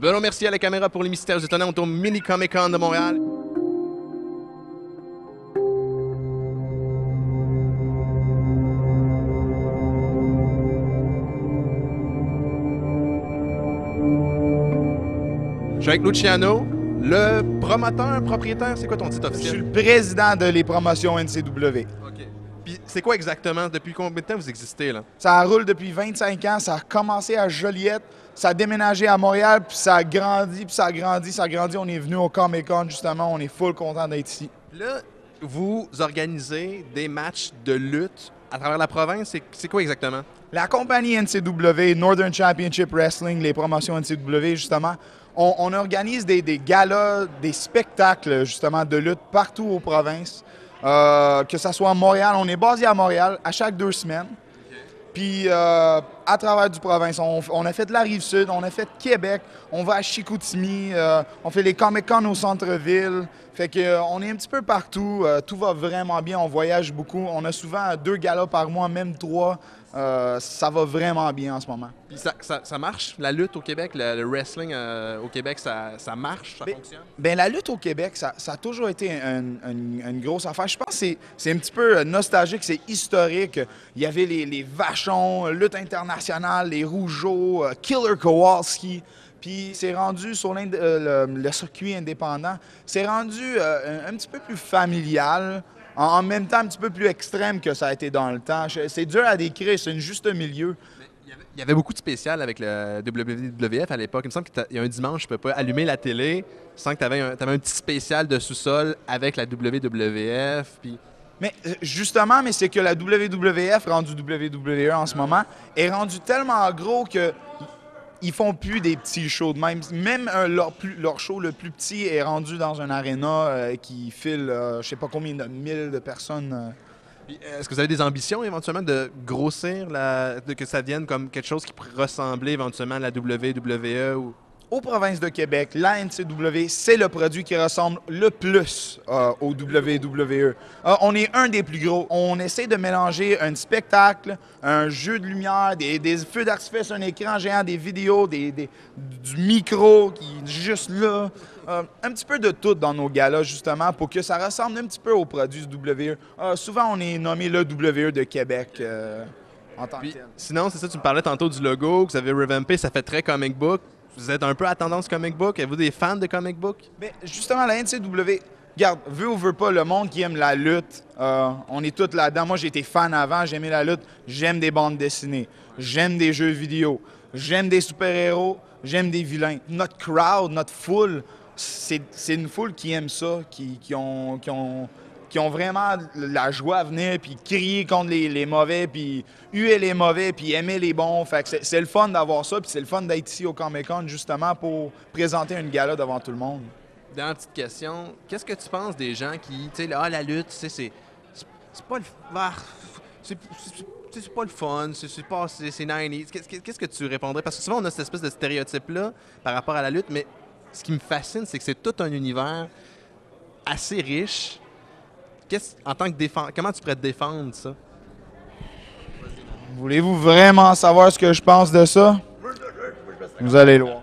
Benoît Mercier à la caméra pour les Mystères Étonnants au Mini Comic Con de Montréal. Je suis avec Luciano, le promoteur, propriétaire, c'est quoi ton titre Je suis officiel? le président de les promotions NCW. OK. Puis c'est quoi exactement? Depuis combien de temps vous existez, là? Ça roule depuis 25 ans, ça a commencé à Joliette, ça a déménagé à Montréal, puis ça a grandi, puis ça a grandi, ça a grandi. On est venu au Comic-Con, justement, on est full content d'être ici. Là, vous organisez des matchs de lutte à travers la province. C'est quoi exactement? La compagnie NCW, Northern Championship Wrestling, les promotions NCW, justement, on organise des galas, des spectacles, justement, de lutte partout aux provinces. Que ce soit à Montréal, on est basé à Montréal à chaque 2 semaines. Puis à travers du province, on a fait de la Rive-Sud, on a fait Québec, on va à Chicoutimi, on fait les Comic-Con au centre-ville. Fait que on est un petit peu partout, tout va vraiment bien, on voyage beaucoup. On a souvent 2 galas par mois, même 3. Ça va vraiment bien en ce moment. Puis ça marche, la lutte au Québec, le wrestling au Québec, ça marche, ça fonctionne? Bien, la lutte au Québec, ça a toujours été une grosse affaire. Je pense que c'est un petit peu nostalgique, c'est historique. Il y avait les Vachons, Lutte internationale, les Rougeaux, Killer Kowalski. Puis c'est rendu sur le circuit indépendant, c'est rendu un petit peu plus familial. En même temps, un petit peu plus extrême que ça a été dans le temps. C'est dur à décrire, c'est un juste milieu. Il y avait beaucoup de spécial avec le WWF à l'époque. Il me semble qu'il y a un dimanche, je ne peux pas allumer la télé sans que tu avais un petit spécial de sous-sol avec la WWF. Puis... Mais justement, c'est que la WWF, rendue WWE en ce moment, est rendue tellement gros que ils font plus des petits shows de même. Même leur show le plus petit est rendu dans un aréna qui file je sais pas combien de milliers de personnes. Est-ce que vous avez des ambitions éventuellement de grossir, que ça devienne comme quelque chose qui pourrait ressembler éventuellement à la WWE ou... Aux provinces de Québec, la NCW, c'est le produit qui ressemble le plus au WWE. On est un des plus gros. On essaie de mélanger un spectacle, un jeu de lumière, des feux d'artifice, un écran géant, des vidéos, du micro qui est juste là. Un petit peu de tout dans nos galas, justement, pour que ça ressemble un petit peu au produit du WWE. Souvent, on est nommé le WWE de Québec en tant que tel. Sinon, c'est ça, tu me parlais tantôt du logo que vous avez revampé, ça fait très comic book. Vous êtes un peu à tendance comic book. Êtes-vous des fans de comic book? Bien, justement, la NCW, regarde, veut ou veut pas, le monde qui aime la lutte, on est tous là-dedans. Moi, j'ai été fan avant, j'aimais la lutte, j'aime des bandes dessinées, j'aime des jeux vidéo, j'aime des super-héros, j'aime des vilains. Notre crowd, notre foule, c'est une foule qui aime ça, qui ont vraiment la joie à venir, puis crier contre les mauvais, puis huer les mauvais, puis aimer les bons. Fait que c'est le fun d'avoir ça, puis c'est le fun d'être ici au Comic-Con, justement, pour présenter une gala devant tout le monde. Dernière petite question, qu'est-ce que tu penses des gens qui, tu sais, la lutte, c'est pas le... c'est pas le fun, c'est 90s. Qu'est-ce que tu répondrais? Parce que souvent, on a cette espèce de stéréotype-là par rapport à la lutte, mais ce qui me fascine, c'est que c'est tout un univers assez riche. En tant que comment tu pourrais te défendre ça? Voulez-vous vraiment savoir ce que je pense de ça? Vous allez le voir.